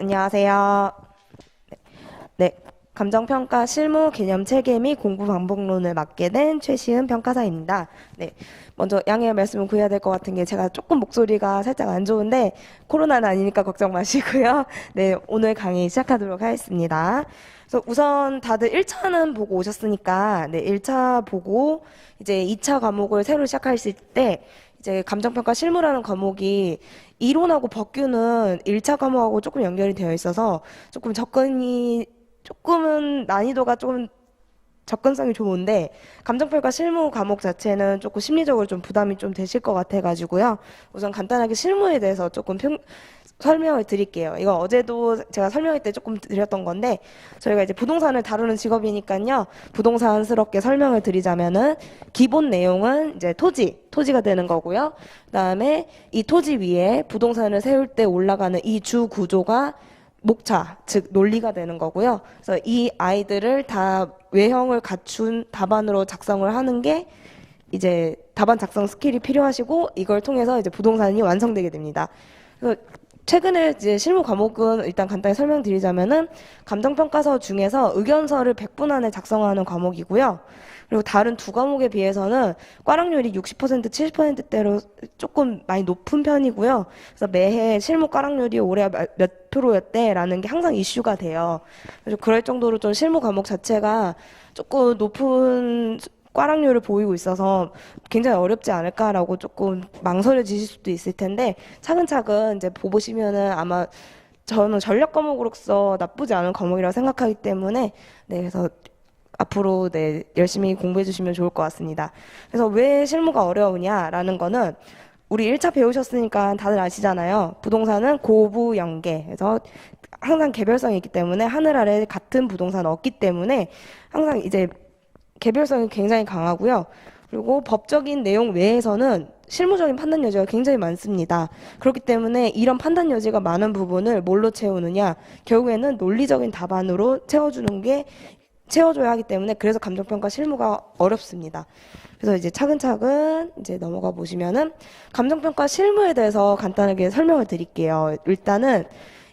안녕하세요. 네, 감정평가 실무 개념 체계 및 공부 방법론을 맡게 된 최시은 평가사입니다. 네, 먼저 양해의 말씀을 구해야 될 것 같은 게 제가 조금 목소리가 살짝 안 좋은데 코로나는 아니니까 걱정 마시고요. 네, 오늘 강의 시작하도록 하겠습니다. 그래서 우선 다들 1차는 보고 오셨으니까 네, 1차 보고 이제 2차 과목을 새로 시작하실 때 이제 감정평가 실무라는 과목이 이론하고 법규는 1차 과목하고 조금 연결이 되어 있어서 조금 접근이 조금은 난이도가 조금 접근성이 좋은데 감정평가 실무 과목 자체는 조금 심리적으로 좀 부담이 좀 되실 것 같아가지고요. 우선 간단하게 실무에 대해서 조금 설명을 드릴게요. 이거 어제도 제가 설명할 때 조금 드렸던 건데 저희가 이제 부동산을 다루는 직업이니까요. 부동산스럽게 설명을 드리자면은 기본 내용은 이제 토지가 되는 거고요. 그다음에 이 토지 위에 부동산을 세울 때 올라가는 이 주 구조가 목차, 즉 논리가 되는 거고요. 그래서 이 아이들을 다 외형을 갖춘 답안으로 작성을 하는 게 이제 답안 작성 스킬이 필요하시고 이걸 통해서 이제 부동산이 완성되게 됩니다. 그래서 최근에 이제 실무 과목은 일단 간단히 설명드리자면은 감정평가서 중에서 의견서를 100분 안에 작성하는 과목이고요. 그리고 다른 두 과목에 비해서는 꽈락률이 60%, 70%대로 조금 많이 높은 편이고요. 그래서 매해 실무 꽈락률이 올해 몇 프로였대라는 게 항상 이슈가 돼요. 그래서 그럴 정도로 좀 실무 과목 자체가 조금 높은 꽈락률을 보이고 있어서 굉장히 어렵지 않을까라고 조금 망설여지실 수도 있을 텐데 차근차근 이제 보시면은 아마 저는 전략 과목으로서 나쁘지 않은 과목이라고 생각하기 때문에 네, 그래서 앞으로 네, 열심히 공부해 주시면 좋을 것 같습니다. 그래서 왜 실무가 어려우냐라는 거는 우리 1차 배우셨으니까 다들 아시잖아요. 부동산은 고부 연계. 그래서 항상 개별성이 있기 때문에 하늘 아래 같은 부동산 없기 때문에 항상 이제 개별성이 굉장히 강하고요. 그리고 법적인 내용 외에서는 실무적인 판단 여지가 굉장히 많습니다. 그렇기 때문에 이런 판단 여지가 많은 부분을 뭘로 채우느냐? 결국에는 논리적인 답안으로 채워줘야 하기 때문에 그래서 감정평가 실무가 어렵습니다. 그래서 이제 차근차근 이제 넘어가 보시면은 감정평가 실무에 대해서 간단하게 설명을 드릴게요. 일단은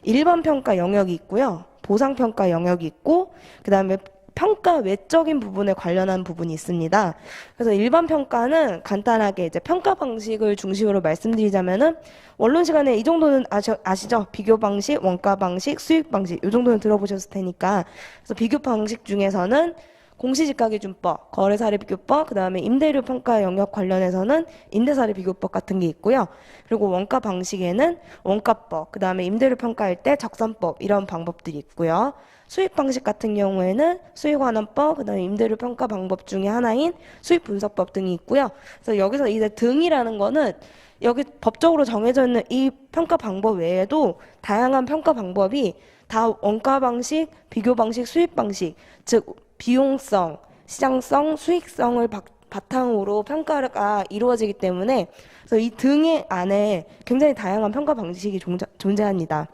일반 평가 영역이 있고요. 보상 평가 영역이 있고 그다음에 평가 외적인 부분에 관련한 부분이 있습니다. 그래서 일반 평가는 간단하게 이제 평가 방식을 중심으로 말씀드리자면은 원론 시간에 이 정도는 아시죠? 비교 방식, 원가 방식, 수익 방식 이 정도는 들어보셨을 테니까 그래서 비교 방식 중에서는 공시지가기준법, 거래사례비교법, 그 다음에 임대료 평가 영역 관련해서는 임대사례비교법 같은 게 있고요. 그리고 원가 방식에는 원가법, 그 다음에 임대료 평가할 때 적산법 이런 방법들이 있고요. 수익 방식 같은 경우에는 수익환원법, 그 다음에 임대료 평가 방법 중에 하나인 수익분석법 등이 있고요. 그래서 여기서 이제 등이라는 거는 여기 법적으로 정해져 있는 이 평가 방법 외에도 다양한 평가 방법이 다 원가 방식, 비교 방식, 수익 방식, 즉 비용성, 시장성, 수익성을 바탕으로 평가가 이루어지기 때문에 그래서 이 등의 안에 굉장히 다양한 평가 방식이 존재합니다.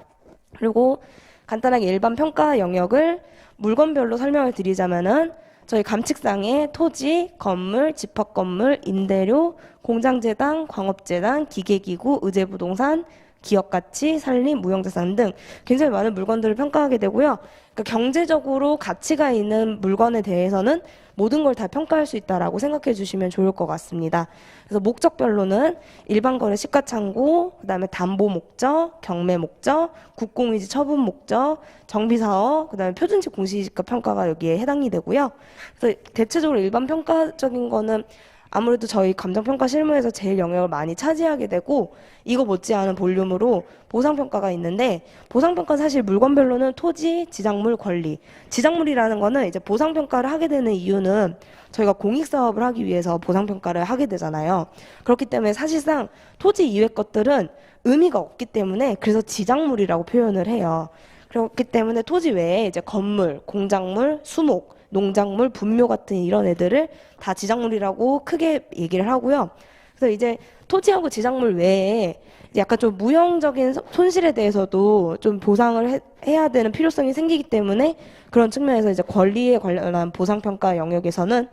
그리고 간단하게 일반 평가 영역을 물건별로 설명을 드리자면은 저희 감칙상에 토지, 건물, 집합건물, 임대료, 공장재단, 광업재단, 기계기구, 의제부동산, 기업가치, 산림, 무형자산 등 굉장히 많은 물건들을 평가하게 되고요. 그러니까 경제적으로 가치가 있는 물건에 대해서는 모든 걸 다 평가할 수 있다라고 생각해 주시면 좋을 것 같습니다. 그래서 목적별로는 일반거래 시가창고, 그다음에 담보 목적, 경매 목적, 국공유지 처분 목적, 정비사업, 그다음에 표준집 공시지가 평가가 여기에 해당이 되고요. 그래서 대체적으로 일반 평가적인 거는 아무래도 저희 감정평가 실무에서 제일 영역을 많이 차지하게 되고 이거 못지않은 볼륨으로 보상평가가 있는데 보상평가는 사실 물건별로는 토지, 지작물, 권리 지작물이라는 거는 이제 보상평가를 하게 되는 이유는 저희가 공익사업을 하기 위해서 보상평가를 하게 되잖아요. 그렇기 때문에 사실상 토지 이외 것들은 의미가 없기 때문에 그래서 지작물이라고 표현을 해요. 그렇기 때문에 토지 외에 이제 건물, 공작물, 수목 농작물, 분묘 같은 이런 애들을 다 지작물이라고 크게 얘기를 하고요. 그래서 이제 토지하고 지작물 외에 약간 좀 무형적인 손실에 대해서도 좀 보상을 해야 되는 필요성이 생기기 때문에 그런 측면에서 이제 권리에 관련한 보상평가 영역에서는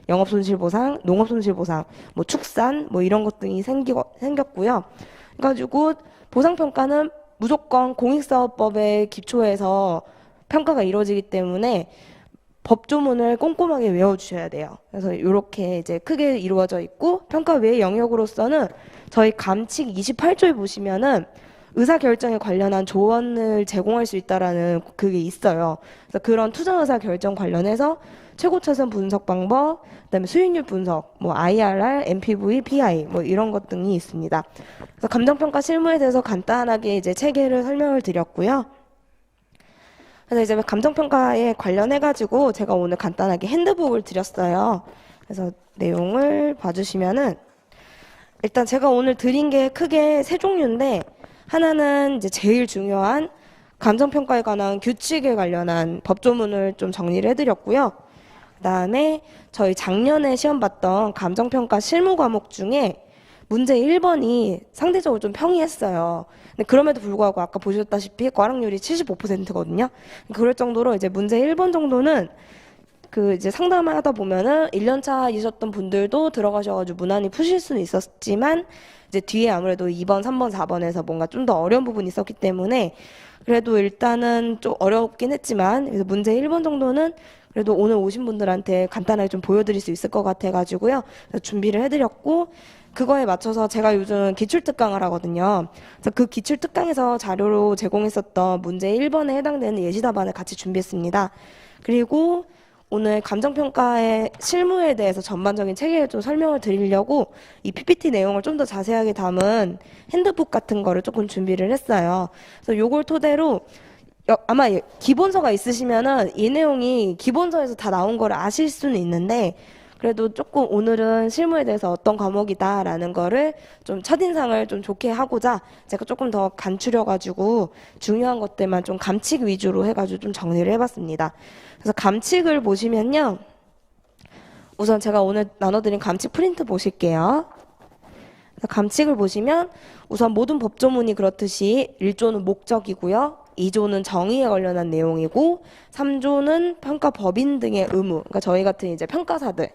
영업손실보상, 농업손실보상, 뭐 축산, 뭐 이런 것 등이 생겼고요. 그래가지고 보상평가는 무조건 공익사업법의 기초에서 평가가 이루어지기 때문에 법조문을 꼼꼼하게 외워주셔야 돼요. 그래서 이렇게 이제 크게 이루어져 있고, 평가 외의 영역으로서는 저희 감칙 28조에 보시면은 의사결정에 관련한 조언을 제공할 수 있다라는 그게 있어요. 그래서 그런 투자 의사 결정 관련해서 최고 차선 분석 방법, 그다음에 수익률 분석, 뭐 IRR, NPV, PI 뭐 이런 것 등이 있습니다. 그래서 감정평가 실무에 대해서 간단하게 이제 체계를 설명을 드렸고요. 그래서 이제 감정평가에 관련해가지고 제가 오늘 간단하게 핸드북을 드렸어요. 그래서 내용을 봐주시면은 일단 제가 오늘 드린 게 크게 세 종류인데, 하나는 이제 제일 중요한 감정평가에 관한 규칙에 관련한 법조문을 좀 정리를 해드렸고요. 그다음에 저희 작년에 시험 봤던 감정평가 실무 과목 중에 문제 1번이 상대적으로 좀 평이했어요. 근데 그럼에도 불구하고 아까 보셨다시피 과락률이 75%거든요. 그럴 정도로 이제 문제 1번 정도는 그 이제 상담을 하다 보면은 1년차이셨던 분들도 들어가셔가지고 무난히 푸실 수는 있었지만, 이제 뒤에 아무래도 2번, 3번, 4번에서 뭔가 좀 더 어려운 부분이 있었기 때문에 그래도 일단은 좀 어렵긴 했지만, 그래서 문제 1번 정도는 그래도 오늘 오신 분들한테 간단하게 좀 보여드릴 수 있을 것 같아가지고요. 그래서 준비를 해드렸고, 그거에 맞춰서 제가 요즘 기출특강을 하거든요. 그래서 그 기출특강에서 자료로 제공했었던 문제 1번에 해당되는 예시답안을 같이 준비했습니다. 그리고 오늘 감정평가의 실무에 대해서 전반적인 체계를 좀 설명을 드리려고 이 PPT 내용을 좀 더 자세하게 담은 핸드북 같은 거를 조금 준비를 했어요. 그래서 요걸 토대로 아마 기본서가 있으시면은 이 내용이 기본서에서 다 나온 걸 아실 수는 있는데, 그래도 조금 오늘은 실무에 대해서 어떤 과목이다라는 거를 좀 첫인상을 좀 좋게 하고자 제가 조금 더 간추려가지고 중요한 것들만 좀 감칙 위주로 해가지고 좀 정리를 해봤습니다. 그래서 감칙을 보시면요. 우선 제가 오늘 나눠드린 감칙 프린트 보실게요. 그래서 감칙을 보시면 우선 모든 법조문이 그렇듯이 1조는 목적이고요. 2조는 정의에 관련한 내용이고, 3조는 평가 법인 등의 의무, 그러니까 저희 같은 이제 평가사들,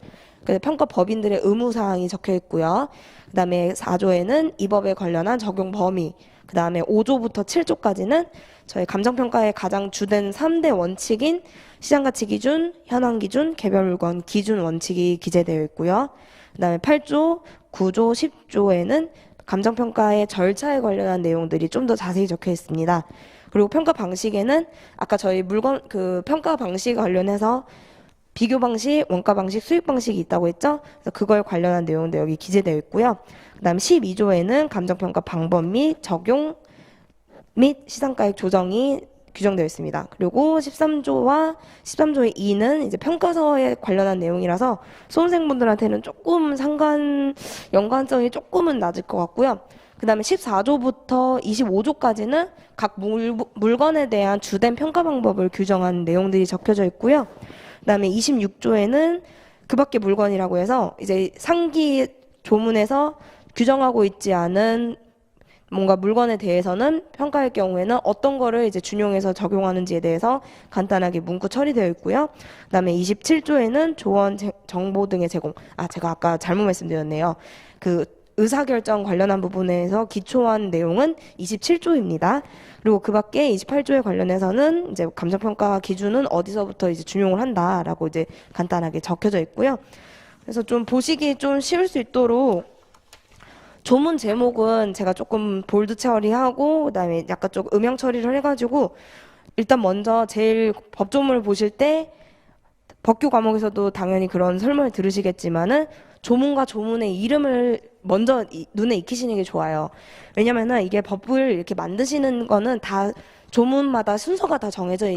평가 법인들의 의무 사항이 적혀 있고요. 그다음에 4조에는 이 법에 관련한 적용 범위, 그다음에 5조부터 7조까지는 저희 감정평가의 가장 주된 3대 원칙인 시장가치 기준, 현황 기준, 개별 물건 기준 원칙이 기재되어 있고요. 그다음에 8조, 9조, 10조에는 감정평가의 절차에 관련한 내용들이 좀 더 자세히 적혀 있습니다. 그리고 평가 방식에는 아까 저희 물건 그 평가 방식 관련해서 비교 방식, 원가 방식, 수익 방식이 있다고 했죠? 그래서 그걸 관련한 내용도 여기 기재되어 있고요. 그다음 12조에는 감정평가 방법 및 적용 및 시장가액 조정이 규정되어 있습니다. 그리고 13조와 13조의 2는 이제 평가서에 관련한 내용이라서 수험생분들한테는 조금 연관성이 조금은 낮을 것 같고요. 그 다음에 14조부터 25조까지는 각 물건에 대한 주된 평가 방법을 규정한 내용들이 적혀져 있고요. 그 다음에 26조에는 그 밖의 물건이라고 해서 이제 상기 조문에서 규정하고 있지 않은 뭔가 물건에 대해서는 평가할 경우에는 어떤 거를 이제 준용해서 적용하는지에 대해서 간단하게 문구 처리되어 있고요. 그다음에 27조에는 조언 정보 등의 제공. 제가 아까 잘못 말씀드렸네요. 그 의사결정 관련한 부분에서 기초한 내용은 27조입니다. 그리고 그 밖에 28조에 관련해서는 이제 감정평가 기준은 어디서부터 이제 준용을 한다라고 이제 간단하게 적혀져 있고요. 그래서 좀 보시기 좀 쉬울 수 있도록 조문 제목은 제가 조금 볼드 처리하고 그다음에 약간 좀 음영 처리를 해가지고, 일단 먼저 제일 법조문을 보실 때 법규 과목에서도 당연히 그런 설명을 들으시겠지만은 조문과 조문의 이름을 먼저 눈에 익히시는 게 좋아요. 왜냐면은 이게 법을 이렇게 만드시는 거는 다 조문마다 순서가 다 정해져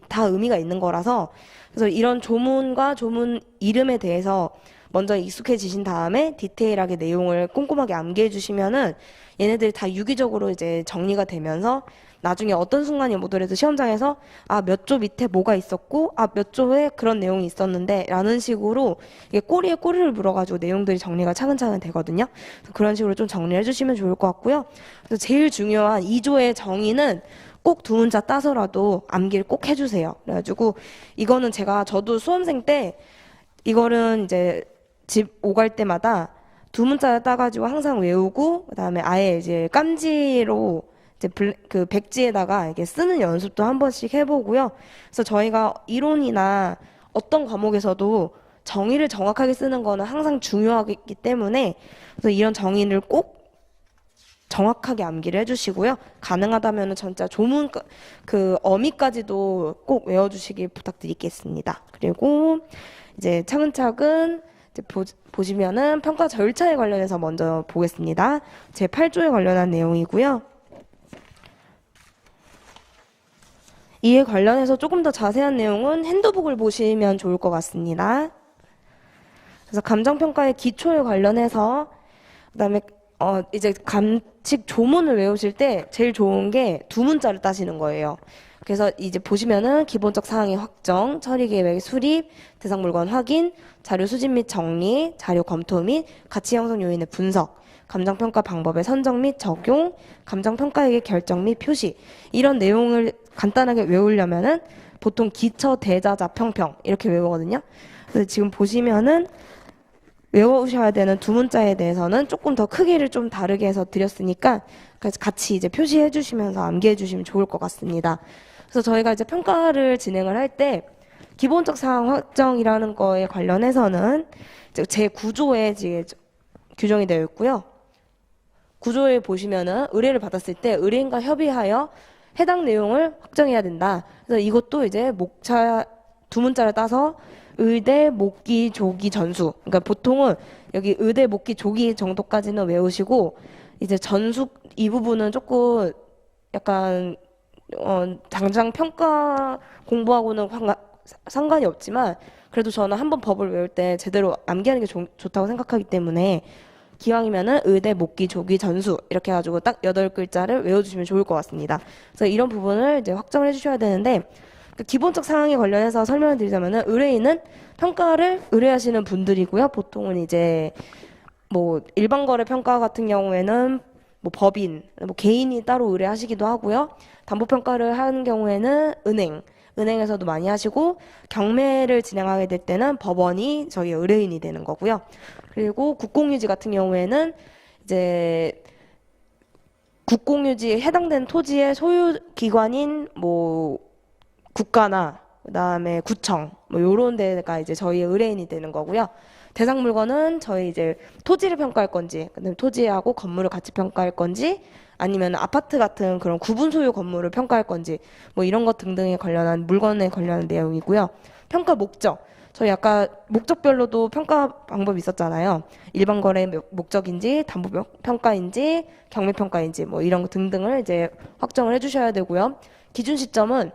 다 의미가 있는 거라서, 그래서 이런 조문과 조문 이름에 대해서 먼저 익숙해지신 다음에 디테일하게 내용을 꼼꼼하게 암기해 주시면은 얘네들이 다 유기적으로 이제 정리가 되면서 나중에 어떤 순간이 오더라도 시험장에서 몇 조 밑에 뭐가 있었고 몇 조에 그런 내용이 있었는데 라는 식으로 이게 꼬리에 꼬리를 물어가지고 내용들이 정리가 차근차근 되거든요. 그래서 그런 식으로 좀 정리해 주시면 좋을 것 같고요. 그래서 제일 중요한 2조의 정의는 꼭 두 문자 따서라도 암기를 꼭 해주세요. 그래가지고 이거는 저도 수험생 때 이거는 이제 집 오갈 때마다 두 문자 따가지고 항상 외우고, 그다음에 아예 이제 깜지로 이제 그 백지에다가 이렇게 쓰는 연습도 한 번씩 해보고요. 그래서 저희가 이론이나 어떤 과목에서도 정의를 정확하게 쓰는 거는 항상 중요하기 때문에 그래서 이런 정의를 꼭 정확하게 암기를 해주시고요. 가능하다면 진짜 조문 그 어미까지도 꼭 외워주시길 부탁드리겠습니다. 그리고 이제 차근차근 이제 보시면은 평가 절차에 관련해서 먼저 보겠습니다. 제 8조에 관련한 내용이고요. 이에 관련해서 조금 더 자세한 내용은 핸드북을 보시면 좋을 것 같습니다. 그래서 감정평가의 기초에 관련해서 그다음에 이제 감칙 조문을 외우실 때 제일 좋은 게 두 문자를 따시는 거예요. 그래서 이제 보시면은 기본적 사항의 확정, 처리 계획 수립, 대상 물건 확인, 자료 수집 및 정리, 자료 검토 및 가치 형성 요인의 분석, 감정평가 방법의 선정 및 적용, 감정평가액의 결정 및 표시 이런 내용을 간단하게 외우려면은 보통 기처 대자자 평평 이렇게 외우거든요. 그래서 지금 보시면은 외우셔야 되는 두 문자에 대해서는 조금 더 크기를 좀 다르게 해서 드렸으니까 같이 이제 표시해 주시면서 암기해 주시면 좋을 것 같습니다. 그래서 저희가 이제 평가를 진행을 할 때 기본적 사항 확정이라는 거에 관련해서는 이제 제 9조에 이제 규정이 되어 있고요. 9조에 보시면은 의뢰를 받았을 때 의뢰인과 협의하여 해당 내용을 확정해야 된다. 그래서 이것도 이제 목차 두 문자를 따서 의대, 목기, 조기, 전수. 그러니까 보통은 여기 의대, 목기, 조기 정도까지는 외우시고 이제 전수 이 부분은 조금 약간 당장 평가 공부하고는 상관이 없지만 그래도 저는 한번 법을 외울 때 제대로 암기하는 게 좋다고 생각하기 때문에 기왕이면은 의대, 목기, 조기, 전수 이렇게 해가지고 딱 8글자를 외워주시면 좋을 것 같습니다. 그래서 이런 부분을 이제 확정을 해주셔야 되는데 그 기본적 사항에 관련해서 설명을 드리자면은 의뢰인은 평가를 의뢰하시는 분들이고요. 보통은 이제 뭐 일반 거래 평가 같은 경우에는 뭐 법인, 뭐 개인이 따로 의뢰하시기도 하고요. 담보 평가를 하는 경우에는 은행에서도 많이 하시고 경매를 진행하게 될 때는 법원이 저희 의뢰인이 되는 거고요. 그리고 국공유지 같은 경우에는 이제 국공유지에 해당되는 토지의 소유 기관인 뭐 국가나 그다음에 구청 뭐 요런 데가 이제 저희 의뢰인이 되는 거고요. 대상 물건은 저희 이제 토지를 평가할 건지, 그다음에 토지하고 건물을 같이 평가할 건지, 아니면 아파트 같은 그런 구분 소유 건물을 평가할 건지, 뭐 이런 것 등등에 관련한 물건에 관련한 내용이고요. 평가 목적. 저희 아까 목적별로도 평가 방법이 있었잖아요. 일반 거래 목적인지, 담보 평가인지, 경매 평가인지, 뭐 이런 것 등등을 이제 확정을 해주셔야 되고요. 기준 시점은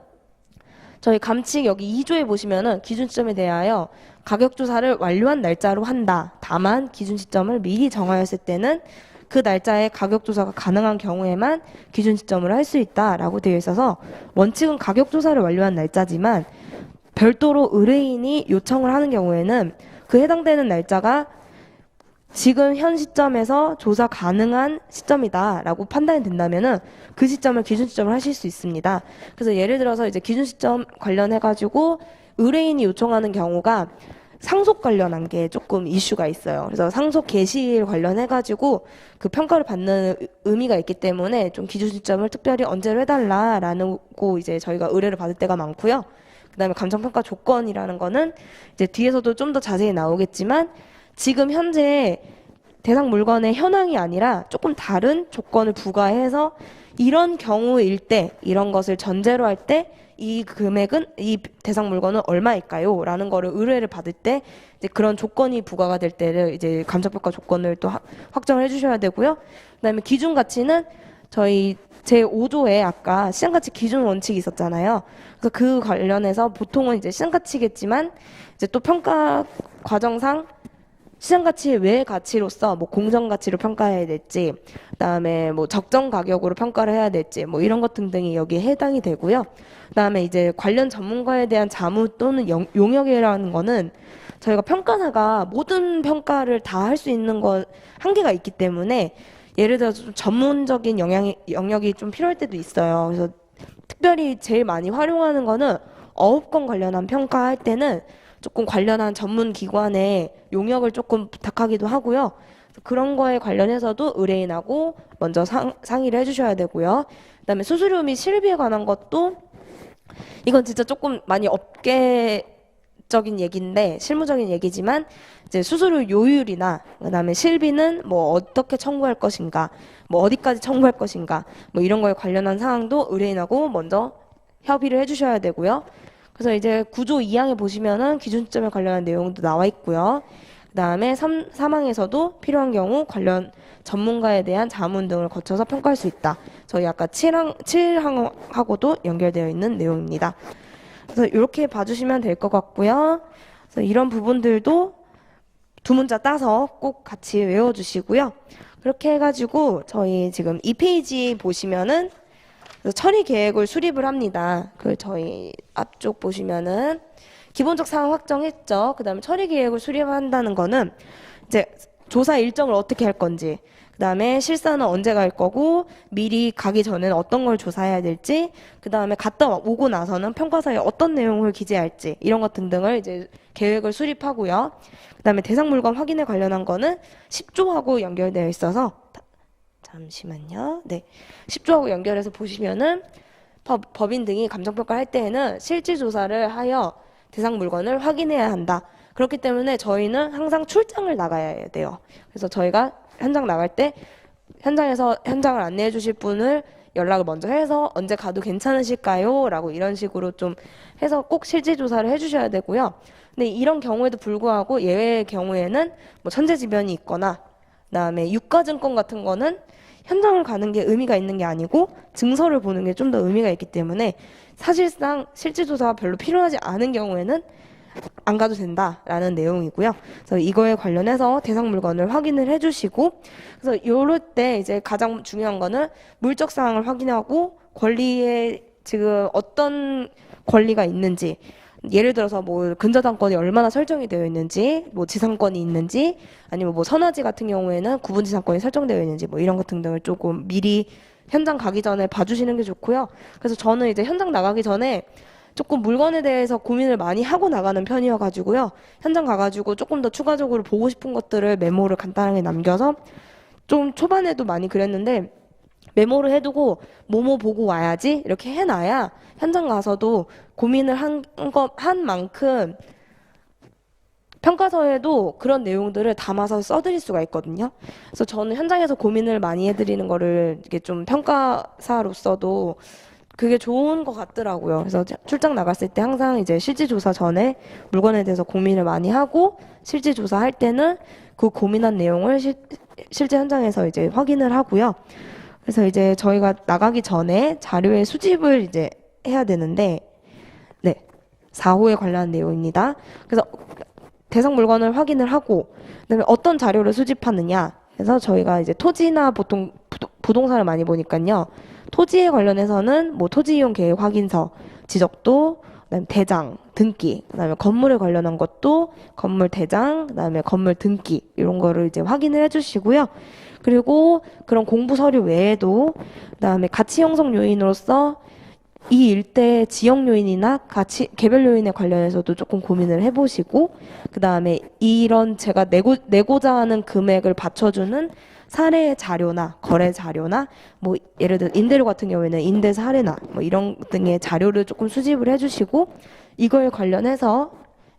저희 감칙 여기 2조에 보시면은 기준 시점에 대하여 가격 조사를 완료한 날짜로 한다. 다만 기준 시점을 미리 정하였을 때는 그 날짜에 가격 조사가 가능한 경우에만 기준 시점을 할 수 있다라고 되어 있어서 원칙은 가격 조사를 완료한 날짜지만 별도로 의뢰인이 요청을 하는 경우에는 그 해당되는 날짜가 지금 현 시점에서 조사 가능한 시점이다라고 판단이 된다면은 그 시점을 기준 시점을 하실 수 있습니다. 그래서 예를 들어서 이제 기준 시점 관련해가지고 의뢰인이 요청하는 경우가 상속 관련한 게 조금 이슈가 있어요. 그래서 상속 개시일 관련해가지고 그 평가를 받는 의미가 있기 때문에 좀 기준 시점을 특별히 언제로 해달라라는 거 이제 저희가 의뢰를 받을 때가 많고요. 그다음에 감정평가 조건이라는 거는 이제 뒤에서도 좀 더 자세히 나오겠지만 지금 현재 대상 물건의 현황이 아니라 조금 다른 조건을 부과해서 이런 경우일 때 이런 것을 전제로 할 때 이 금액은 이 대상 물건은 얼마일까요? 라는 거를 의뢰를 받을 때 이제 그런 조건이 부과가 될 때를 이제 감정평가 조건을 또 확정을 해주셔야 되고요. 그다음에 기준 가치는 저희 제5조에 아까 시장가치 기준 원칙이 있었잖아요. 그래서 그 관련해서 보통은 이제 시장가치겠지만 이제 또 평가 과정상 시장가치 외의 가치로서 뭐 공정가치로 평가해야 될지, 그다음에 뭐 적정 가격으로 평가를 해야 될지, 뭐 이런 것 등등이 여기에 해당이 되고요. 그다음에 이제 관련 전문가에 대한 자무 또는 용역이라는 거는 저희가 평가사가 모든 평가를 다 할 수 있는 건 한계가 있기 때문에 예를 들어서 좀 전문적인 영역이 좀 필요할 때도 있어요. 그래서 특별히 제일 많이 활용하는 거는 어업권 관련한 평가할 때는 조금 관련한 전문 기관에 용역을 조금 부탁하기도 하고요. 그런 거에 관련해서도 의뢰인하고 먼저 상의를 해주셔야 되고요. 그다음에 수수료 및 실비에 관한 것도 이건 진짜 조금 많이 업계적인 얘기인데 실무적인 얘기지만 이제 수수료 요율이나 그다음에 실비는 뭐 어떻게 청구할 것인가, 뭐 어디까지 청구할 것인가, 뭐 이런 거에 관련한 사항도 의뢰인하고 먼저 협의를 해주셔야 되고요. 그래서 이제 구조 2항에 보시면은 기준점에 관련한 내용도 나와 있고요. 그다음에 3항에서도 필요한 경우 관련 전문가에 대한 자문 등을 거쳐서 평가할 수 있다. 저희 아까 7항하고도 연결되어 있는 내용입니다. 그래서 이렇게 봐주시면 될 것 같고요. 그래서 이런 부분들도 두 문자 따서 꼭 같이 외워주시고요. 그렇게 해가지고 저희 지금 2페이지 보시면은 처리 계획을 수립을 합니다. 그 저희 앞쪽 보시면은 기본적 사항 확정했죠. 그 다음에 처리 계획을 수립한다는 거는 이제 조사 일정을 어떻게 할 건지, 그 다음에 실사는 언제 갈 거고, 미리 가기 전에는 어떤 걸 조사해야 될지, 그 다음에 갔다 오고 나서는 평가서에 어떤 내용을 기재할지, 이런 것 등등을 이제 계획을 수립하고요. 그 다음에 대상 물건 확인에 관련한 거는 10조하고 연결되어 있어서, 잠시만요. 네. 10조하고 연결해서 보시면은 법인 등이 감정평가를 할 때에는 실질 조사를 하여 대상 물건을 확인해야 한다. 그렇기 때문에 저희는 항상 출장을 나가야 돼요. 그래서 저희가 현장 나갈 때 현장에서 현장을 안내해 주실 분을 연락을 먼저 해서 언제 가도 괜찮으실까요? 라고 이런 식으로 좀 해서 꼭 실질 조사를 해 주셔야 되고요. 근데 이런 경우에도 불구하고 예외의 경우에는 뭐 천재지변이 있거나 그다음에 유가증권 같은 거는 현장을 가는 게 의미가 있는 게 아니고 증서를 보는 게 좀 더 의미가 있기 때문에 사실상 실질 조사가 별로 필요하지 않은 경우에는 안 가도 된다라는 내용이고요. 그래서 이거에 관련해서 대상 물건을 확인을 해주시고, 그래서 이럴 때 이제 가장 중요한 거는 물적 사항을 확인하고 권리에 지금 어떤 권리가 있는지, 예를 들어서 뭐 근저당권이 얼마나 설정이 되어 있는지, 뭐 지상권이 있는지, 아니면 뭐 선화지 같은 경우에는 구분지상권이 설정되어 있는지, 뭐 이런 것 등등을 조금 미리 현장 가기 전에 봐주시는 게 좋고요. 그래서 저는 이제 현장 나가기 전에 조금 물건에 대해서 고민을 많이 하고 나가는 편이어가지고요. 현장 가가지고 조금 더 추가적으로 보고 싶은 것들을 메모를 간단하게 남겨서 좀 초반에도 많이 그랬는데 메모를 해두고 뭐뭐 보고 와야지 이렇게 해놔야 현장 가서도 고민을 한 만큼 평가서에도 그런 내용들을 담아서 써드릴 수가 있거든요. 그래서 저는 현장에서 고민을 많이 해드리는 거를 이게 좀 평가사로서도 그게 좋은 것 같더라고요. 그래서 출장 나갔을 때 항상 이제 실질 조사 전에 물건에 대해서 고민을 많이 하고 실질 조사할 때는 그 고민한 내용을 실제 현장에서 이제 확인을 하고요. 그래서 이제 저희가 나가기 전에 자료의 수집을 이제 해야 되는데, 네, 4호에 관련한 내용입니다. 그래서 대상 물건을 확인을 하고, 그다음에 어떤 자료를 수집하느냐. 그래서 저희가 이제 토지나 보통 부동산을 많이 보니까요. 토지에 관련해서는 뭐 토지 이용 계획 확인서, 지적도, 그다음에 대장, 등기, 그다음에 건물에 관련한 것도 건물 대장, 그다음에 건물 등기 이런 거를 이제 확인을 해주시고요. 그리고 그런 공부 서류 외에도 그다음에 가치 형성 요인으로서 이 일대 지역 요인이나 가치 개별 요인에 관련해서도 조금 고민을 해보시고, 그다음에 이런 제가 내고자 하는 금액을 받쳐주는 사례 자료나 거래 자료나 뭐 예를 들어 임대료 같은 경우에는 임대 사례나 뭐 이런 등의 자료를 조금 수집을 해주시고, 이걸 관련해서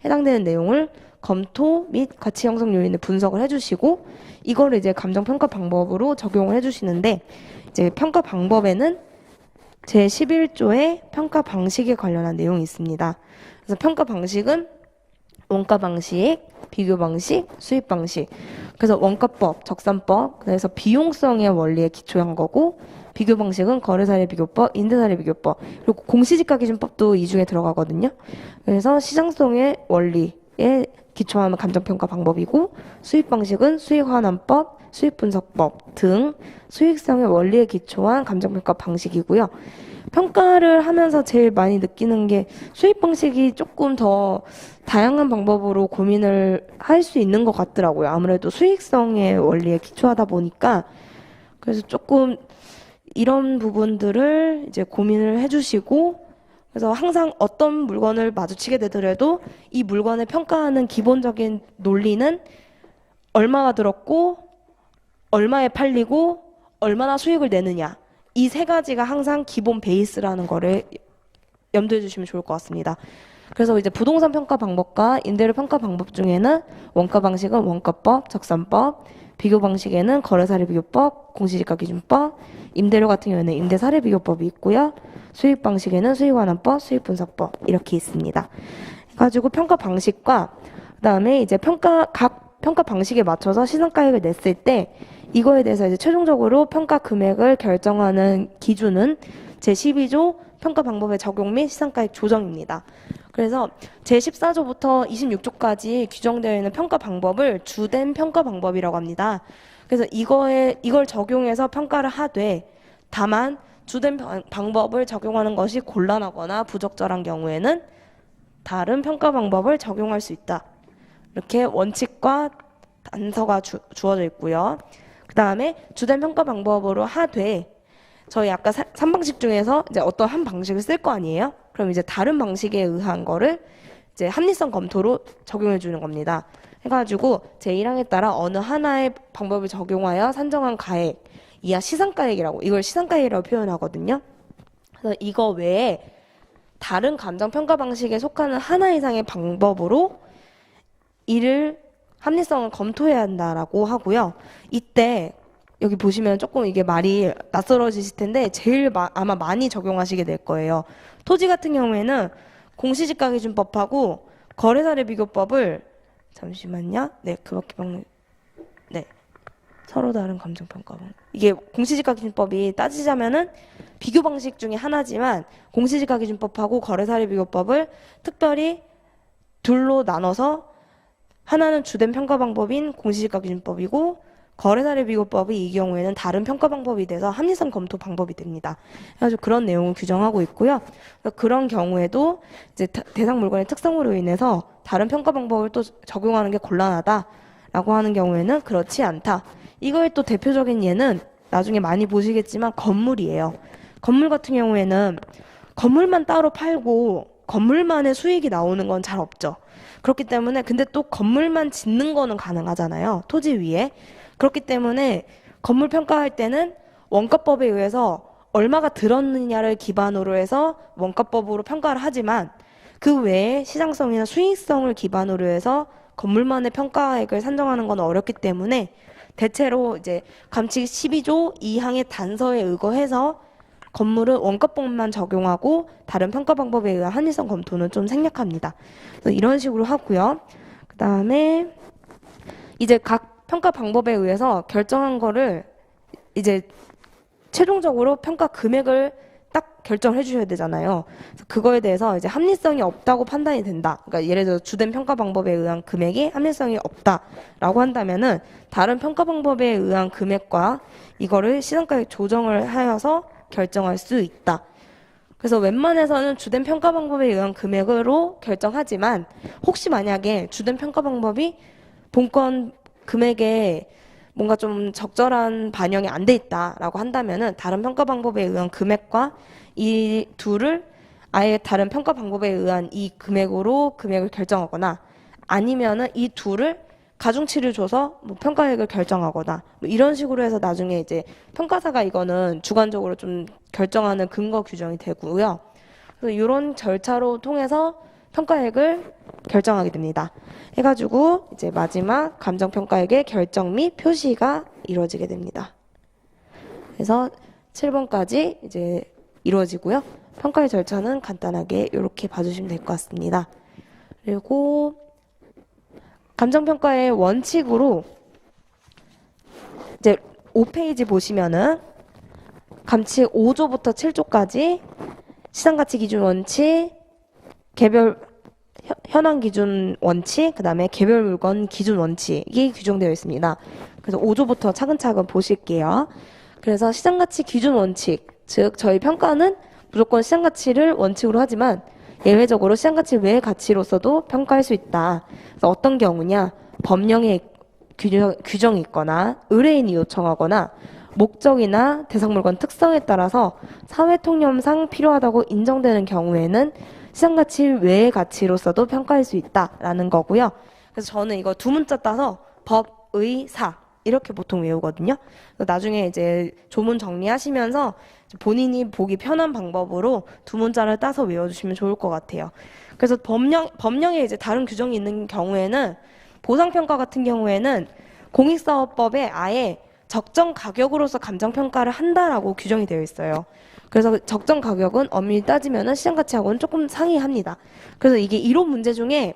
해당되는 내용을 검토 및 가치 형성 요인을 분석을 해주시고, 이거를 이제 감정 평가 방법으로 적용을 해주시는데, 이제 평가 방법에는 제11조의 평가 방식에 관련한 내용이 있습니다. 그래서 평가 방식은 원가 방식, 비교 방식, 수입 방식. 그래서 원가법, 적산법, 그래서 비용성의 원리에 기초한 거고, 비교 방식은 거래사례 비교법, 임대사례 비교법, 그리고 공시지가 기준법도 이 중에 들어가거든요. 그래서 시장성의 원리에 기초한 감정평가 방법이고, 수입 방식은 수익환원법, 수익분석법 등 수익성의 원리에 기초한 감정평가 방식이고요. 평가를 하면서 제일 많이 느끼는 게 수입 방식이 조금 더 다양한 방법으로 고민을 할 수 있는 것 같더라고요. 아무래도 수익성의 원리에 기초하다 보니까. 그래서 조금 이런 부분들을 이제 고민을 해주시고, 그래서 항상 어떤 물건을 마주치게 되더라도 이 물건을 평가하는 기본적인 논리는 얼마가 들었고 얼마에 팔리고 얼마나 수익을 내느냐. 이 세 가지가 항상 기본 베이스라는 거를 염두에 주시면 좋을 것 같습니다. 그래서 이제 부동산 평가 방법과 임대료 평가 방법 중에는 원가 방식은 원가법, 적산법, 비교 방식에는 거래사례 비교법, 공시지가 기준법, 임대료 같은 경우에는 임대사례 비교법이 있고요. 수익 방식에는 수익환원법, 수익분석법 이렇게 있습니다. 해가지고 평가 방식과 그다음에 이제 각 평가 방식에 맞춰서 시장가액을 냈을 때 이거에 대해서 이제 최종적으로 평가 금액을 결정하는 기준은 제12조 평가 방법의 적용 및 시장가액 조정입니다. 그래서 제14조부터 26조까지 규정되어 있는 평가 방법을 주된 평가 방법이라고 합니다. 그래서 이걸 적용해서 평가를 하되 다만 주된 방법을 적용하는 것이 곤란하거나 부적절한 경우에는 다른 평가 방법을 적용할 수 있다. 이렇게 원칙과 단서가 주어져 있고요. 그 다음에 주된 평가 방법으로 하되 저희 아까 3방식 중에서 이제 어떤 한 방식을 쓸 거 아니에요? 그럼 이제 다른 방식에 의한 거를 이제 합리성 검토로 적용해 주는 겁니다. 해가지고 제1항에 따라 어느 하나의 방법을 적용하여 산정한 가액 이하 시상가액이라고 이걸 시상가액이라고 표현하거든요. 그래서 이거 외에 다른 감정평가 방식에 속하는 하나 이상의 방법으로 이를 합리성을 검토해야 한다라고 하고요. 이때 여기 보시면 조금 이게 말이 낯설어지실 텐데 제일 아마 많이 적용하시게 될 거예요. 토지 같은 경우에는 공시지가기준법하고 거래사례 비교법을 잠시만요. 네, 그밖에 네, 서로 다른 감정평가 방법. 이게 공시지가기준법이 따지자면은 비교 방식 중에 하나지만 공시지가기준법하고 거래사례 비교법을 특별히 둘로 나눠서 하나는 주된 평가 방법인 공시지가기준법이고 거래사례 비교법이 이 경우에는 다른 평가 방법이 돼서 합리성 검토 방법이 됩니다. 그래서 그런 내용을 규정하고 있고요. 그런 경우에도 이제 대상 물건의 특성으로 인해서 다른 평가 방법을 또 적용하는 게 곤란하다라고 하는 경우에는 그렇지 않다. 이거의 또 대표적인 예는 나중에 많이 보시겠지만 건물이에요. 건물 같은 경우에는 건물만 따로 팔고 건물만의 수익이 나오는 건 잘 없죠. 그렇기 때문에 근데 또 건물만 짓는 거는 가능하잖아요. 토지 위에. 그렇기 때문에 건물 평가할 때는 원가법에 의해서 얼마가 들었느냐를 기반으로 해서 원가법으로 평가를 하지만 그 외에 시장성이나 수익성을 기반으로 해서 건물만의 평가액을 산정하는 건 어렵기 때문에 대체로 이제 감칙 12조 2항의 단서에 의거해서 건물은 원가법만 적용하고 다른 평가 방법에 의한 합리성 검토는 좀 생략합니다. 그래서 이런 식으로 하고요. 그 다음에 이제 각 평가 방법에 의해서 결정한 거를 이제 최종적으로 평가 금액을 딱 결정해 주셔야 되잖아요. 그래서 그거에 대해서 이제 합리성이 없다고 판단이 된다. 그러니까 예를 들어 주된 평가 방법에 의한 금액이 합리성이 없다라고 한다면은 다른 평가 방법에 의한 금액과 이거를 시장가액 조정을 하여서 결정할 수 있다. 그래서 웬만해서는 주된 평가 방법에 의한 금액으로 결정하지만 혹시 만약에 주된 평가 방법이 본건 금액에 뭔가 좀 적절한 반영이 안 돼 있다라고 한다면은 다른 평가 방법에 의한 금액과 이 둘을 아예 다른 평가 방법에 의한 이 금액으로 금액을 결정하거나 아니면은 이 둘을 가중치를 줘서 뭐 평가액을 결정하거나 뭐 이런 식으로 해서 나중에 이제 평가사가 이거는 주관적으로 좀 결정하는 근거 규정이 되고요. 그래서 이런 절차로 통해서 평가액을 결정하게 됩니다. 해가지고 이제 마지막 감정평가액의 결정 및 표시가 이루어지게 됩니다. 그래서 7번까지 이제 이루어지고요. 평가의 절차는 간단하게 이렇게 봐주시면 될 것 같습니다. 그리고 감정평가의 원칙으로 이제 5페이지 보시면은 감칙 5조부터 7조까지 시장가치 기준 원칙, 개별 현황 기준 원칙, 그 다음에 개별 물건 기준 원칙이 규정되어 있습니다. 그래서 5조부터 차근차근 보실게요. 그래서 시장가치 기준 원칙, 즉 저희 평가는 무조건 시장가치를 원칙으로 하지만 예외적으로 시장가치 외의 가치로서도 평가할 수 있다. 그래서 어떤 경우냐? 법령에 규정이 있거나 의뢰인이 요청하거나 목적이나 대상물건 특성에 따라서 사회통념상 필요하다고 인정되는 경우에는 시장가치 외의 가치로서도 평가할 수 있다라는 거고요. 그래서 저는 이거 두 문자 따서 법, 의, 사 이렇게 보통 외우거든요. 그래서 나중에 이제 조문 정리하시면서 본인이 보기 편한 방법으로 두 문자를 따서 외워주시면 좋을 것 같아요. 그래서 법령에 이제 다른 규정이 있는 경우에는 보상평가 같은 경우에는 공익사업법에 아예 적정 가격으로서 감정평가를 한다라고 규정이 되어 있어요. 그래서 적정 가격은 엄밀히 따지면은 시장가치하고는 조금 상이합니다. 그래서 이게 이론 문제 중에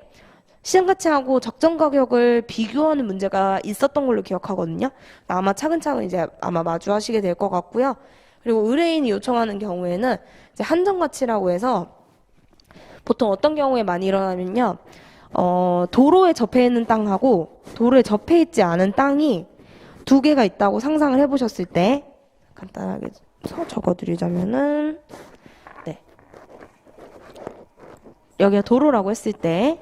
시장가치하고 적정 가격을 비교하는 문제가 있었던 걸로 기억하거든요. 아마 차근차근 이제 아마 마주하시게 될 것 같고요. 그리고 의뢰인이 요청하는 경우에는 이제 한정가치라고 해서 보통 어떤 경우에 많이 일어나면요. 도로에 접해 있는 땅하고 도로에 접해 있지 않은 땅이 두 개가 있다고 상상을 해보셨을 때 간단하게 적어드리자면은 네. 여기가 도로라고 했을 때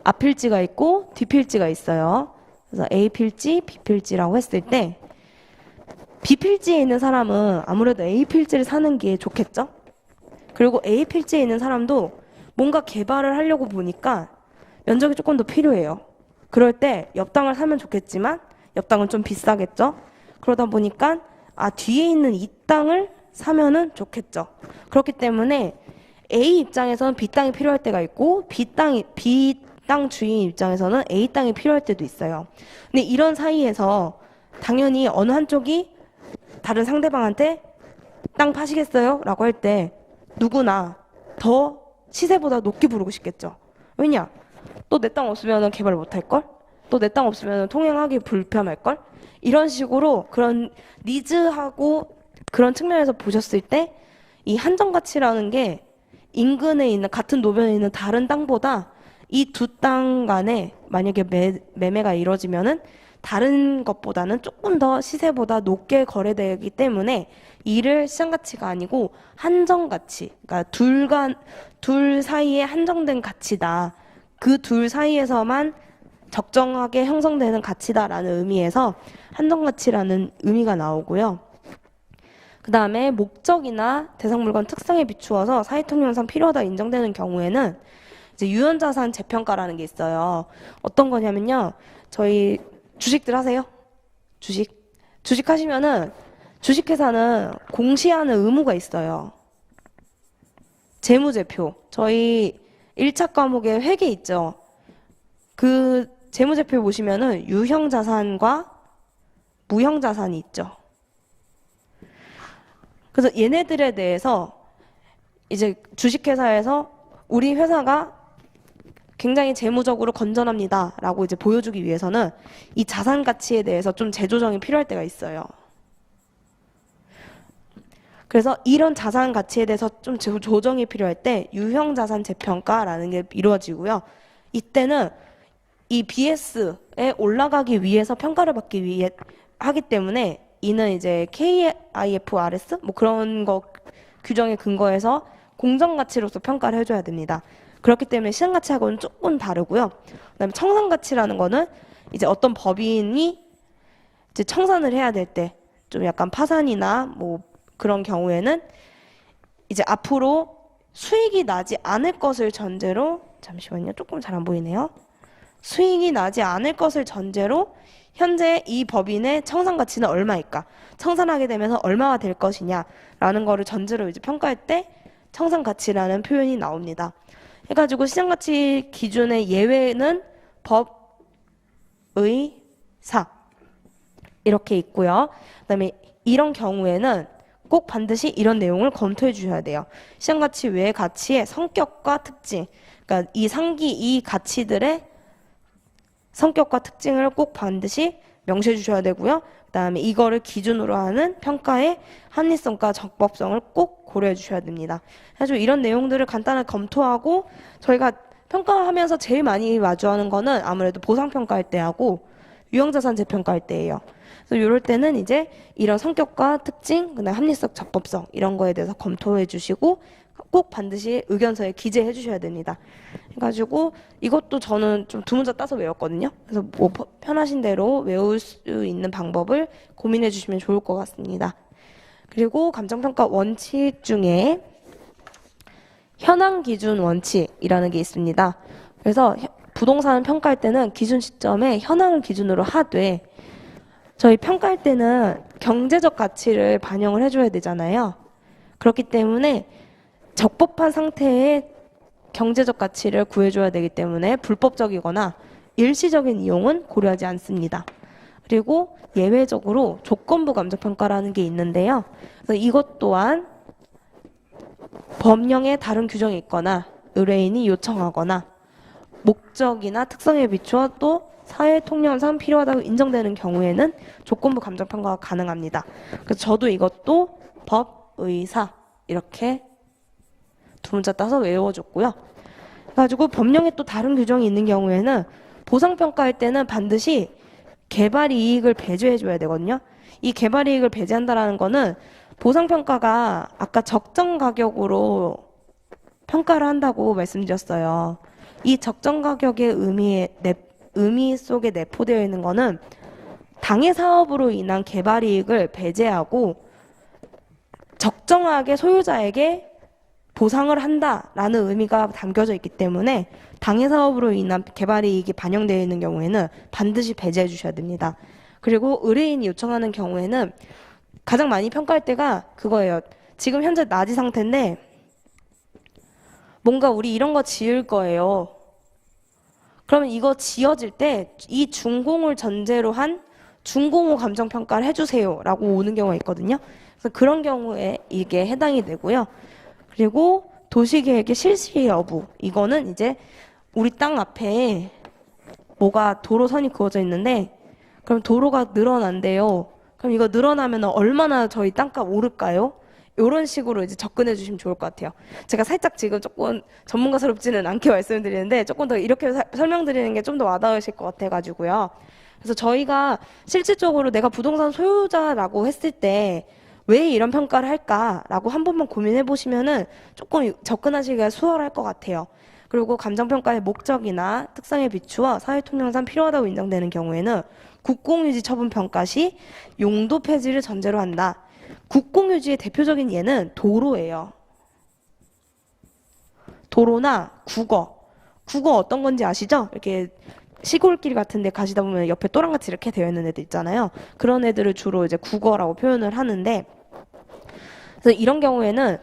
앞필지가 있고 뒷필지가 있어요. 그래서 A필지, B필지라고 했을 때 B필지에 있는 사람은 아무래도 A필지를 사는 게 좋겠죠? 그리고 A필지에 있는 사람도 뭔가 개발을 하려고 보니까 면적이 조금 더 필요해요. 그럴 때 옆 땅을 사면 좋겠지만 옆 땅은 좀 비싸겠죠? 그러다 보니까 뒤에 있는 이 땅을 사면은 좋겠죠. 그렇기 때문에 A 입장에서는 B 땅이 필요할 때가 있고 B 땅 주인 입장에서는 A 땅이 필요할 때도 있어요. 근데 이런 사이에서 당연히 어느 한쪽이 다른 상대방한테 땅 파시겠어요? 라고 할 때 누구나 더 시세보다 높게 부르고 싶겠죠. 왜냐? 또 내 땅 없으면 개발 못할걸? 또 내 땅 없으면 통행하기 불편할걸? 이런 식으로 그런 니즈하고 그런 측면에서 보셨을 때 이 한정가치라는 게 인근에 있는 같은 노변에 있는 다른 땅보다 이 두 땅 간에 만약에 매매가 이루어지면은 다른 것보다는 조금 더 시세보다 높게 거래되기 때문에 이를 시장가치가 아니고 한정가치, 그러니까 둘 사이에 한정된 가치다. 그 둘 사이에서만 적정하게 형성되는 가치다라는 의미에서 한정가치라는 의미가 나오고요. 그 다음에 목적이나 대상 물건 특성에 비추어서 사회통념상 필요하다 인정되는 경우에는 이제 유연자산 재평가라는 게 있어요. 어떤 거냐면요. 저희 주식들 하세요? 주식 하시면은 주식회사는 공시하는 의무가 있어요. 재무제표. 저희 1차 과목에 회계 있죠. 그 재무제표 보시면은 유형자산과 무형자산이 있죠. 그래서 얘네들에 대해서 이제 주식회사에서 우리 회사가 굉장히 재무적으로 건전합니다 라고 이제 보여주기 위해서는 이 자산 가치에 대해서 좀 재조정이 필요할 때가 있어요. 그래서 이런 자산 가치에 대해서 좀 조정이 필요할 때 유형자산 재평가라는 게 이루어지고요. 이때는 이 BS에 올라가기 위해서 평가를 받기 위해 하기 때문에 이는 이제 KIFRS 뭐 그런 거 규정에 근거해서 공정가치로서 평가를 해줘야 됩니다. 그렇기 때문에 시장가치하고는 조금 다르고요. 그다음에 청산가치라는 거는 이제 어떤 법인이 이제 청산을 해야 될 때 좀 약간 파산이나 뭐 그런 경우에는 이제 앞으로 수익이 나지 않을 것을 전제로 잠시만요. 조금 잘 안 보이네요. 수익이 나지 않을 것을 전제로 현재 이 법인의 청산 가치는 얼마일까? 청산하게 되면서 얼마가 될 것이냐라는 거를 전제로 이제 평가할 때 청산 가치라는 표현이 나옵니다. 해가지고 시장가치 기준의 예외는 법, 의, 사 이렇게 있고요. 그다음에 이런 경우에는 꼭 반드시 이런 내용을 검토해 주셔야 돼요. 시장가치 외의 가치의 성격과 특징, 그러니까 이 가치들의 성격과 특징을 꼭 반드시 명시해 주셔야 되고요. 그다음에 이거를 기준으로 하는 평가의 합리성과 적법성을 꼭 고려해 주셔야 됩니다. 그래서 이런 내용들을 간단하게 검토하고 저희가 평가하면서 제일 많이 마주하는 거는 아무래도 보상평가할 때 하고 유형자산 재평가할 때예요. 그래서 이럴 때는 이제 이런 성격과 특징, 그다음에 합리성, 적법성 이런 거에 대해서 검토해 주시고 꼭 반드시 의견서에 기재해 주셔야 됩니다. 해가지고 이것도 저는 좀 두 문자 따서 외웠거든요. 그래서 뭐 편하신 대로 외울 수 있는 방법을 고민해 주시면 좋을 것 같습니다. 그리고 감정평가 원칙 중에 현황 기준 원칙이라는 게 있습니다. 그래서 부동산을 평가할 때는 기준 시점에 현황을 기준으로 하되 저희 평가할 때는 경제적 가치를 반영을 해줘야 되잖아요. 그렇기 때문에 적법한 상태의 경제적 가치를 구해줘야 되기 때문에 불법적이거나 일시적인 이용은 고려하지 않습니다. 그리고 예외적으로 조건부 감정평가라는 게 있는데요. 그래서 이것 또한 법령에 다른 규정이 있거나 의뢰인이 요청하거나 목적이나 특성에 비추어 또 사회 통념상 필요하다고 인정되는 경우에는 조건부 감정평가가 가능합니다. 그래서 저도 이것도 법, 의사 이렇게 두 문자 따서 외워줬고요. 그래가지고 법령에 또 다른 규정이 있는 경우에는 보상평가할 때는 반드시 개발 이익을 배제해줘야 되거든요. 이 개발 이익을 배제한다라는 거는 보상평가가 아까 적정 가격으로 평가를 한다고 말씀드렸어요. 이 적정 가격의 의미 속에 내포되어 있는 거는 당해 사업으로 인한 개발 이익을 배제하고 적정하게 소유자에게 보상을 한다라는 의미가 담겨져 있기 때문에 당해 사업으로 인한 개발 이익이 반영되어 있는 경우에는 반드시 배제해 주셔야 됩니다. 그리고 의뢰인이 요청하는 경우에는 가장 많이 평가할 때가 그거예요. 지금 현재 낮이 상태인데 뭔가 우리 이런 거 지을 거예요. 그러면 이거 지어질 때 이 준공을 전제로 한 준공후 감정평가를 해주세요 라고 오는 경우가 있거든요. 그래서 그런 경우에 이게 해당이 되고요. 그리고 도시계획의 실시 여부, 이거는 이제 우리 땅 앞에 뭐가 도로선이 그어져 있는데 그럼 도로가 늘어난대요. 그럼 이거 늘어나면 얼마나 저희 땅값 오를까요? 이런 식으로 이제 접근해 주시면 좋을 것 같아요. 제가 살짝 지금 조금 전문가스럽지는 않게 말씀드리는데 조금 더 이렇게 설명드리는 게 좀 더 와닿으실 것 같아가지고요. 그래서 저희가 실질적으로 내가 부동산 소유자라고 했을 때 왜 이런 평가를 할까라고 한 번만 고민해 보시면은 조금 접근하시기가 수월할 것 같아요. 그리고 감정평가의 목적이나 특성에 비추어 사회통념상 필요하다고 인정되는 경우에는 국공유지 처분 평가 시 용도 폐지를 전제로 한다. 국공유지의 대표적인 예는 도로예요. 도로나 국어. 국어 어떤 건지 아시죠? 이렇게 시골길 같은 데 가시다 보면 옆에 또랑같이 이렇게 되어 있는 애들 있잖아요. 그런 애들을 주로 이제 국어라고 표현을 하는데 그래서 이런 경우에는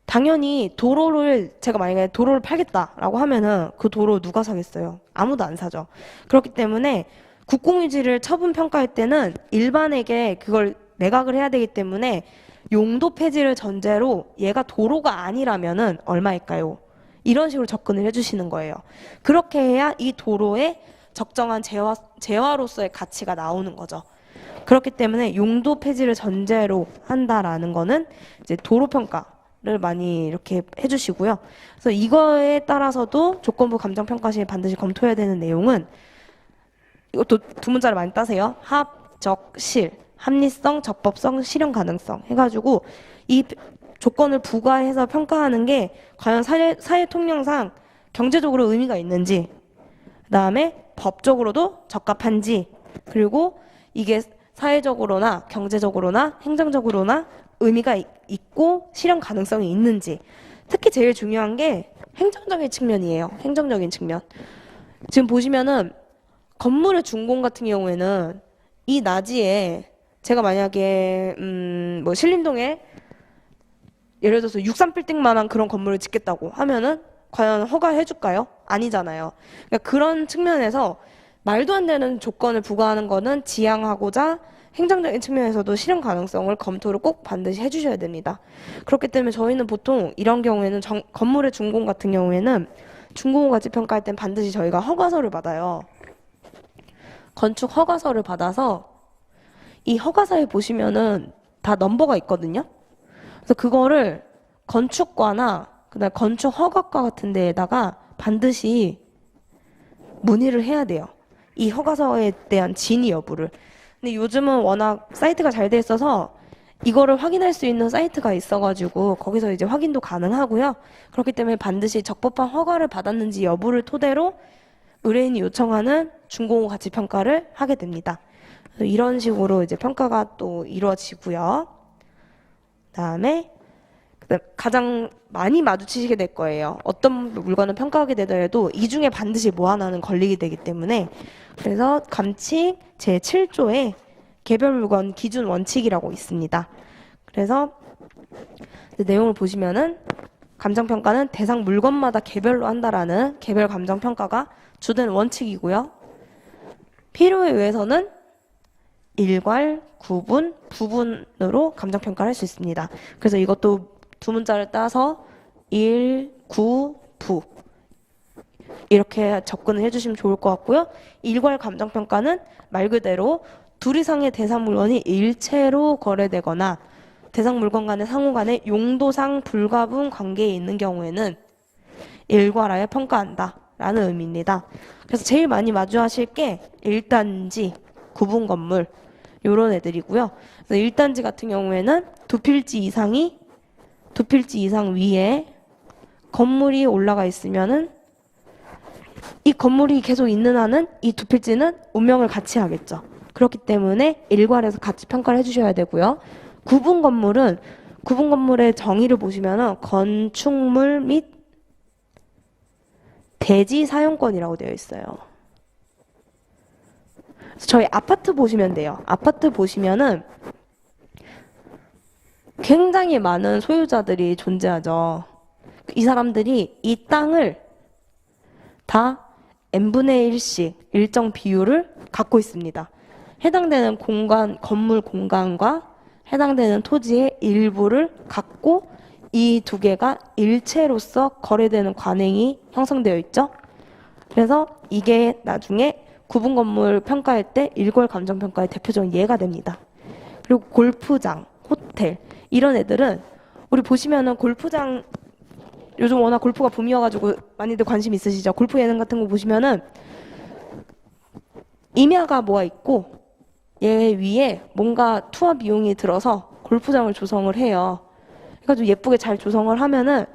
당연히 도로를 제가 만약에 도로를 팔겠다라고 하면은 그 도로 누가 사겠어요? 아무도 안 사죠. 그렇기 때문에 국공유지를 처분 평가할 때는 일반에게 그걸 매각을 해야 되기 때문에 용도 폐지를 전제로 얘가 도로가 아니라면은 얼마일까요? 이런 식으로 접근을 해주시는 거예요. 그렇게 해야 이 도로에 적정한 재화로서의 가치가 나오는 거죠. 그렇기 때문에 용도 폐지를 전제로 한다라는 거는 이제 도로 평가를 많이 이렇게 해주시고요. 그래서 이거에 따라서도 조건부 감정평가 시에 반드시 검토해야 되는 내용은 이것도 두 문자를 많이 따세요. 합, 적, 실. 합리성, 적법성, 실현 가능성 해가지고 이 조건을 부과해서 평가하는 게 과연 사회 통념상 경제적으로 의미가 있는지, 그다음에 법적으로도 적합한지, 그리고 이게 사회적으로나 경제적으로나 행정적으로나 의미가 있고 실현 가능성이 있는지. 특히 제일 중요한 게 행정적인 측면이에요. 행정적인 측면. 지금 보시면은 건물의 준공 같은 경우에는 이 나지에 제가 만약에 뭐 신림동에 예를 들어서 63빌딩만한 그런 건물을 짓겠다고 하면은 과연 허가해 줄까요? 아니잖아요. 그러니까 그런 측면에서 말도 안 되는 조건을 부과하는 거는 지양하고자 행정적인 측면에서도 실현 가능성을 검토를 꼭 반드시 해주셔야 됩니다. 그렇기 때문에 저희는 보통 이런 경우에는 건물의 준공 같은 경우에는 준공 가치 평가할 땐 반드시 저희가 허가서를 받아요. 건축 허가서를 받아서 이 허가서에 보시면은 다 넘버가 있거든요. 그래서 그거를 건축과나 그다음 건축 허가과 같은 데에다가 반드시 문의를 해야 돼요. 이 허가서에 대한 진위 여부를. 근데 요즘은 워낙 사이트가 잘 돼 있어서 이거를 확인할 수 있는 사이트가 있어가지고 거기서 이제 확인도 가능하고요. 그렇기 때문에 반드시 적법한 허가를 받았는지 여부를 토대로 의뢰인이 요청하는 준공후 가치 평가를 하게 됩니다. 이런 식으로 이제 평가가 또 이루어지고요. 그다음에 가장 많이 마주치시게 될 거예요. 어떤 물건을 평가하게 되더라도 이 중에 반드시 뭐 하나는 걸리게 되기 때문에 그래서 감칙 제7조에 개별 물건 기준 원칙이라고 있습니다. 그래서 내용을 보시면은 감정평가는 대상 물건마다 개별로 한다라는 개별 감정평가가 주된 원칙이고요. 필요에 의해서는 일괄, 구분, 부분으로 감정평가를 할 수 있습니다. 그래서 이것도 두 문자를 따서 일, 구, 부 이렇게 접근을 해주시면 좋을 것 같고요. 일괄 감정평가는 말 그대로 둘 이상의 대상 물건이 일체로 거래되거나 대상 물건 간의 상호 간의 용도상 불가분 관계에 있는 경우에는 일괄하여 평가한다 라는 의미입니다. 그래서 제일 많이 마주하실 게 1단지, 구분 건물 요런 애들이고요. 그래서 1단지 같은 경우에는 두 필지 이상 위에 건물이 올라가 있으면은 이 건물이 계속 있는 한은 이 두 필지는 운명을 같이 하겠죠. 그렇기 때문에 일괄해서 같이 평가를 해주셔야 되고요. 구분 건물의 정의를 보시면은 건축물 및 대지 사용권이라고 되어 있어요. 그래서 저희 아파트 보시면 돼요. 아파트 보시면은 굉장히 많은 소유자들이 존재하죠. 이 사람들이 이 땅을 다 n분의 1씩 일정 비율을 갖고 있습니다. 해당되는 건물 공간과 해당되는 토지의 일부를 갖고 이 두 개가 일체로서 거래되는 관행이 형성되어 있죠. 그래서 이게 나중에 구분 건물 평가할 때 일괄 감정 평가의 대표적인 예가 됩니다. 그리고 골프장, 호텔 이런 애들은 우리 보시면은 골프장 요즘 워낙 골프가 붐이어가지고 많이들 관심 있으시죠? 골프 예능 같은 거 보시면은 임야가 뭐가 있고 얘 위에 뭔가 투하 비용이 들어서 골프장을 조성을 해요. 그래가지고 예쁘게 잘 조성을 하면은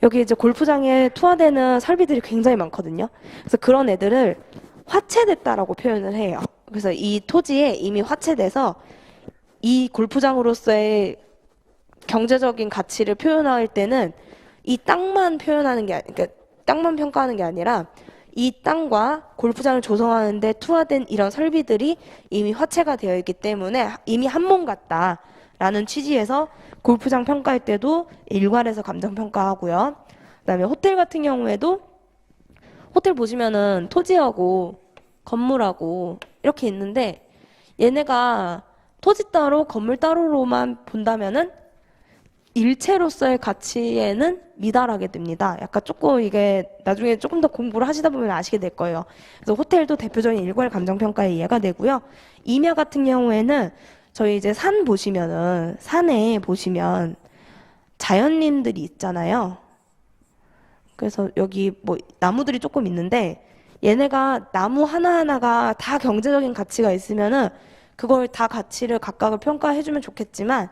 여기 이제 골프장에 투하되는 설비들이 굉장히 많거든요. 그래서 그런 애들을 화채됐다라고 표현을 해요. 그래서 이 토지에 이미 화채돼서 이 골프장으로서의 경제적인 가치를 표현할 때는 이 땅만 표현하는 게 그러니까 땅만 평가하는 게 아니라 이 땅과 골프장을 조성하는데 투하된 이런 설비들이 이미 화채가 되어 있기 때문에 이미 한 몸 같다라는 취지에서 골프장 평가할 때도 일괄해서 감정 평가하고요. 그다음에 호텔 같은 경우에도 호텔 보시면은 토지하고 건물하고 이렇게 있는데 얘네가 토지 따로 건물 따로로만 본다면은 일체로서의 가치에는 미달하게 됩니다. 약간 조금 이게 나중에 조금 더 공부를 하시다 보면 아시게 될 거예요. 그래서 호텔도 대표적인 일괄 감정평가의 예가 되고요. 임야 같은 경우에는 저희 이제 산 보시면은 산에 보시면 자연림들이 있잖아요. 그래서 여기 뭐 나무들이 조금 있는데 얘네가 나무 하나하나가 다 경제적인 가치가 있으면은 그걸 다 가치를 각각을 평가해주면 좋겠지만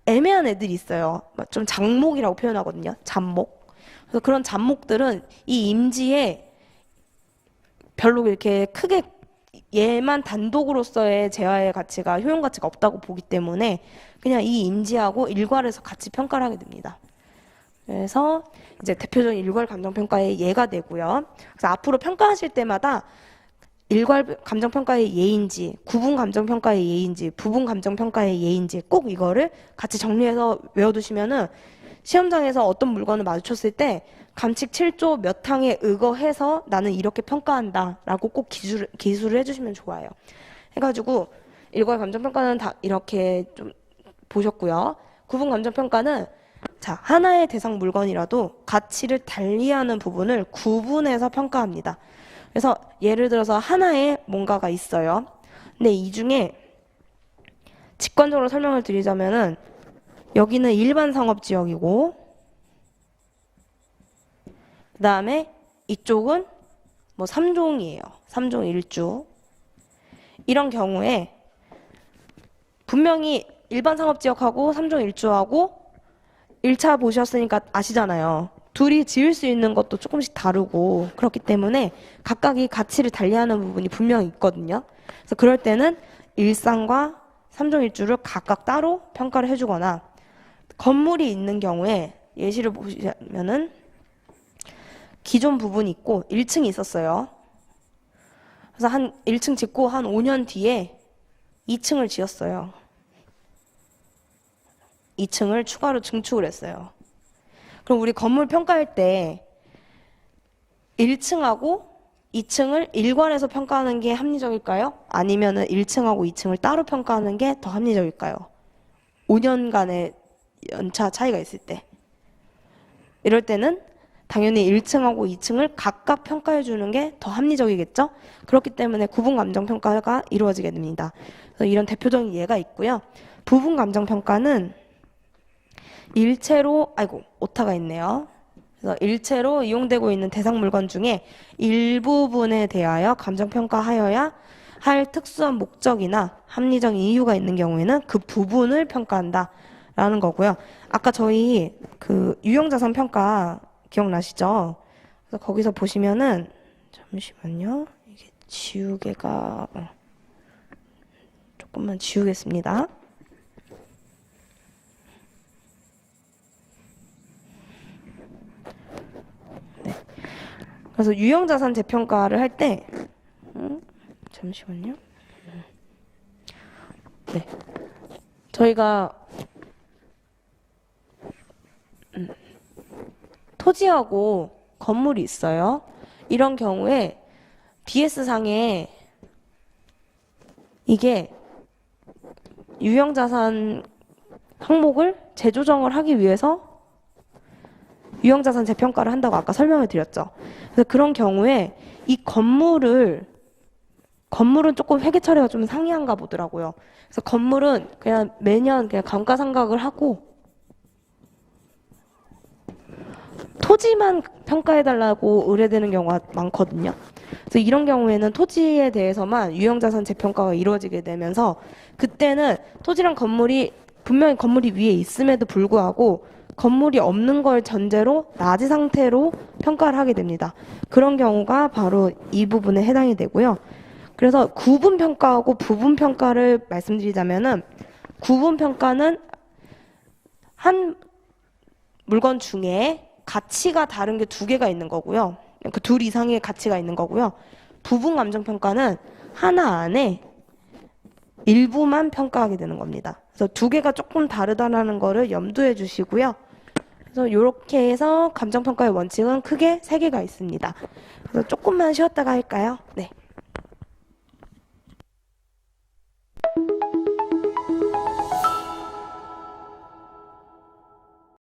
애매한 애들이 있어요. 좀 장목이라고 표현하거든요. 잡목. 그래서 그런 잡목들은 이 임지에 별로 이렇게 크게 얘만 단독으로서의 재화의 가치가 효용 가치가 없다고 보기 때문에 그냥 이 임지하고 일괄해서 같이 평가를 하게 됩니다. 그래서 이제 대표적인 일괄 감정평가의 예가 되고요. 그래서 앞으로 평가하실 때마다 일괄 감정평가의 예인지, 구분 감정평가의 예인지, 부분 감정평가의 예인지 꼭 이거를 같이 정리해서 외워두시면은 시험장에서 어떤 물건을 마주쳤을 때 감칙 7조 몇 항에 의거해서 나는 이렇게 평가한다 라고 꼭 기술을 해주시면 좋아요. 해가지고 일괄 감정평가는 다 이렇게 좀 보셨고요. 구분 감정평가는 자, 하나의 대상 물건이라도 가치를 달리하는 부분을 구분해서 평가합니다. 그래서 예를 들어서 하나의 뭔가가 있어요. 근데 이 중에 직관적으로 설명을 드리자면은 여기는 일반 상업지역이고 그 다음에 이쪽은 뭐 3종이에요. 3종 1주. 이런 경우에 분명히 일반 상업지역하고 3종 1주하고 1차 보셨으니까 아시잖아요. 둘이 지을 수 있는 것도 조금씩 다르고 그렇기 때문에 각각이 가치를 달리하는 부분이 분명히 있거든요. 그래서 그럴 때는 일상과 3종 1주를 각각 따로 평가를 해주거나 건물이 있는 경우에 예시를 보시면은 기존 부분이 있고 1층이 있었어요. 그래서 한 1층 짓고 한 5년 뒤에 2층을 지었어요. 2층을 추가로 증축을 했어요. 그럼 우리 건물 평가할 때 1층하고 2층을 일괄해서 평가하는 게 합리적일까요? 아니면은 1층하고 2층을 따로 평가하는 게 더 합리적일까요? 5년간의 연차 차이가 있을 때. 이럴 때는 당연히 1층하고 2층을 각각 평가해 주는 게 더 합리적이겠죠? 그렇기 때문에 구분 감정 평가가 이루어지게 됩니다. 그래서 이런 대표적인 예가 있고요. 부분 감정 평가는 일체로, 오타가 있네요. 그래서 일체로 이용되고 있는 대상 물건 중에 일부분에 대하여 감정평가하여야 할 특수한 목적이나 합리적 이유가 있는 경우에는 그 부분을 평가한다 라는 거고요. 아까 저희 그 유형자산 평가 기억나시죠? 그래서 거기서 보시면은 잠시만요. 이게 지우개가 조금만 지우겠습니다. 그래서 유형자산 재평가를 할 때, 잠시만요. 네. 저희가, 토지하고 건물이 있어요. 이런 경우에 BS상에 이게 유형자산 항목을 재조정을 하기 위해서 유형자산 재평가를 한다고 아까 설명을 드렸죠. 그래서 그런 경우에 이 건물은 조금 회계 처리가 좀 상이한가 보더라고요. 그래서 건물은 그냥 매년 그냥 감가상각을 하고 토지만 평가해달라고 의뢰되는 경우가 많거든요. 그래서 이런 경우에는 토지에 대해서만 유형자산 재평가가 이루어지게 되면서 그때는 토지랑 건물이 분명히 건물이 위에 있음에도 불구하고 건물이 없는 걸 전제로 낮은 상태로 평가를 하게 됩니다. 그런 경우가 바로 이 부분에 해당이 되고요. 그래서 구분 평가하고 부분 평가를 말씀드리자면은 구분 평가는 한 물건 중에 가치가 다른 게 두 개가 있는 거고요. 그 둘 이상의 가치가 있는 거고요. 부분 감정 평가는 하나 안에 일부만 평가하게 되는 겁니다. 그래서 두 개가 조금 다르다는 거를 염두해 주시고요. 그래서 이렇게 해서 감정평가의 원칙은 크게 세 개가 있습니다. 그래서 조금만 쉬었다가 할까요? 네.